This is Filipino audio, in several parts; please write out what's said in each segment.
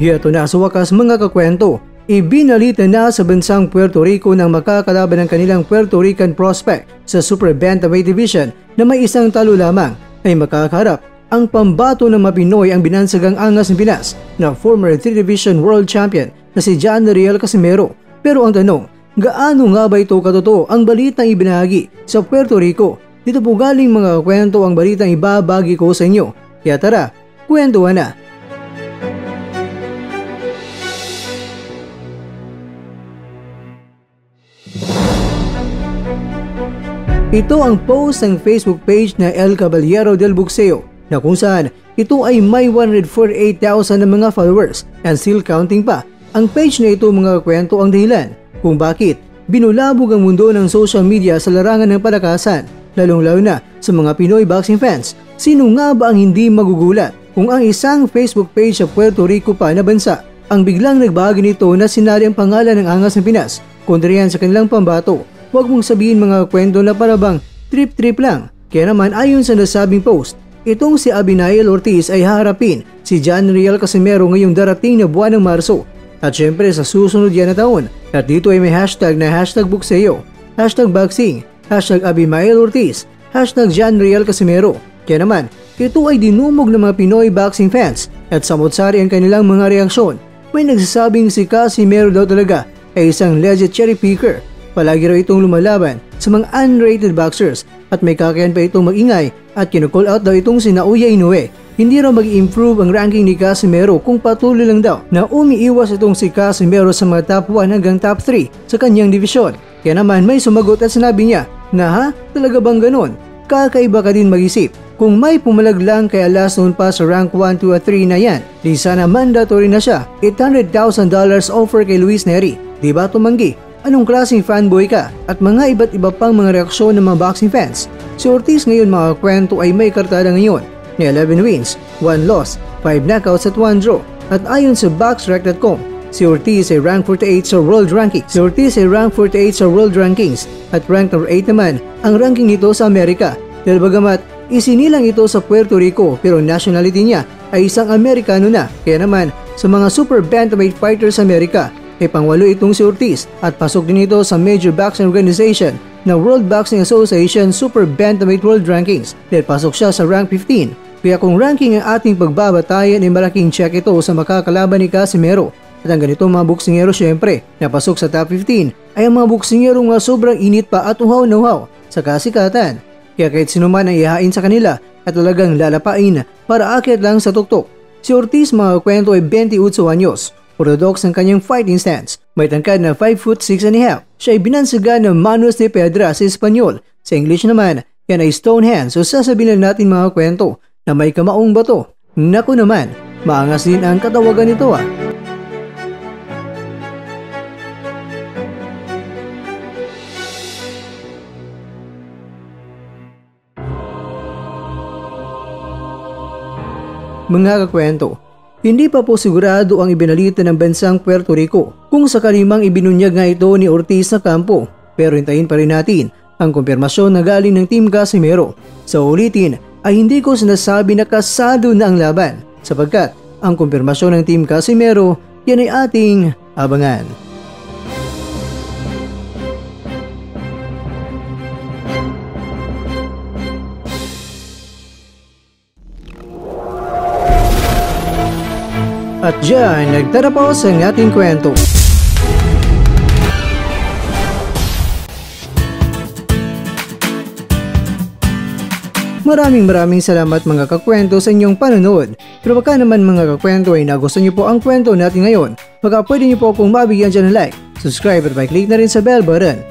Ito na sa wakas mga kakwento, ibinalita na sa bansang Puerto Rico ng makakalaban ng kanilang Puerto Rican prospect sa Super Bantamweight Division na may isang talo lamang ay makakaharap ang pambato ng Mapinoy ang binansagang angas ng Pinas na former 3 Division World Champion na si John Riel Casimero. Pero ang tanong, gaano nga ba ito katotoo ang balitang ibinahagi sa Puerto Rico? Dito po galing mga kakwento ang balitang ibabagi ko sa inyo. Kaya tara, kwentuhan na! Ito ang post ng Facebook page na El Caballero del Boxeo na kung saan ito ay may 148,000 na mga followers and still counting pa. Ang page na ito mga kwento ang dahilan kung bakit binulabog ang mundo ng social media sa larangan ng palakasan, lalong-lalo na sa mga Pinoy boxing fans. Sino nga ba ang hindi magugulat kung ang isang Facebook page sa Puerto Rico pa na bansa ang biglang nagbahagi nito na sinali ang pangalan ng angas ng Pinas kontra yan sa kanilang pambato? Huwag mong sabihin mga kwento na parabang trip-trip lang. Kaya naman ayon sa nasabing post, itong si Abimael Ortiz ay haharapin si John Riel Casimero ngayong darating na buwan ng Marso. At syempre sa susunod yan na taon. At dito ay may hashtag na hashtag Boxeo, hashtag Boxing, hashtag Abimael Ortiz, hashtag John Riel Casimero. Kaya naman, ito ay dinumog ng mga Pinoy boxing fans at samot-sari ang kanilang mga reaksyon. May nagsasabing si Casimero daw talaga ay isang legit cherry picker. Palagi raw itong lumalaban sa mga unrated boxers at may kakayan pa itong mag-ingay at kinukall out daw itong si Naoya Inoue. Hindi raw mag-improve ang ranking ni Casimero kung patuloy lang daw na umiiwas itong si Casimero sa mga top 1 hanggang top 3 sa kanyang divisyon. Kaya naman may sumagot at sinabi niya na ha? Talaga bang ganon? Kakaiba ka din mag-isip. Kung may pumalag lang kaya last noon pa sa rank 1, 2 at 3 na yan, di sana mandatory na siya. $800,000 offer kay Luis Neri. Di ba tumanggi? Anong klaseng fanboy ka? At mga iba't iba pang mga reaksyon ng mga boxing fans. Si Ortiz ngayon mga kwento ay may kartada ngayon na 11 wins, 1 loss, 5 knockouts at 1 draw. At ayon sa BoxRec.com, si Ortiz ay rank 48 sa world rankings. At rank number 8 naman ang ranking nito sa Amerika. Dahil bagamat isinilang ito sa Puerto Rico pero nationality niya ay isang Amerikano na. Kaya naman sa mga super bantamweight fighters sa Amerika, ay pangwalo itong si Ortiz at pasok din ito sa major boxing organization na World Boxing Association Super Bantamweight World Rankings dahil pasok siya sa rank 15. Kaya kung ranking ang ating pagbabatayan ay malaking check ito sa makakalaban ni Casimero. At ang ganito mga boksingero syempre na pasok sa top 15 ay ang mga boksingero nga sobrang init pa at uhaw na uhaw sa kasikatan. Kaya kahit sino man ang ihain sa kanila at talagang lalapain para akyat lang sa tuktok. Si Ortiz mga kwento ay 28 anyos. Orthodox ang kanyang fighting stance. May tangkad na 5'6.5". Siya ay binansagan ng Manos de Piedra sa Espanyol. Sa English naman, yan ay stone hands. So sasabihin natin mga kwento na may kamaong bato. Naku naman, maangas din ang katawagan nito ah. Mga kakwento, hindi pa po sigurado ang ibinalita ng bansang Puerto Rico kung sakali mang ibinunyag nga ito ni Ortiz na kampo. Pero hintayin pa rin natin ang kumpirmasyon na galing ng Team Casimero. Sa ulitin ay hindi ko sinasabi na kasado na ang laban sapagkat ang kumpirmasyon ng Team Casimero yan ay ating abangan. At dyan, nagtatapos ang ating kwento. Maraming salamat mga kakwento sa inyong panonood. Pero baka naman mga kakwento ay nagustuhan niyo po ang kwento natin ngayon, baka pwede niyo po akong mabigyan dyan ng like, subscribe at click na rin sa bell button.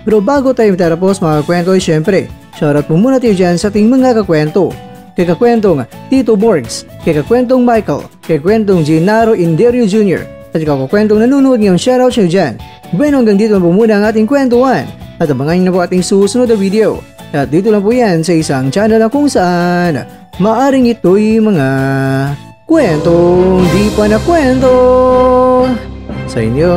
Pero bago tayo matapos mga kakwento ay syempre, shoutout po muna tayo dyan sa ating mga kakwento. Kay kakwentong Tito Borgs, kay kakwentong Michael, kay kakwentong Gennaro Inderio Jr. at kakwentong nanonood ngayong shoutout siya dyan. Bueno hanggang dito na po muna ang ating kwentuhan at abangan nyo na po ating susunod na video. At dito lang po yan sa isang channel na kung saan maaring ito'y mga kwentong di pa na kwento sa inyo.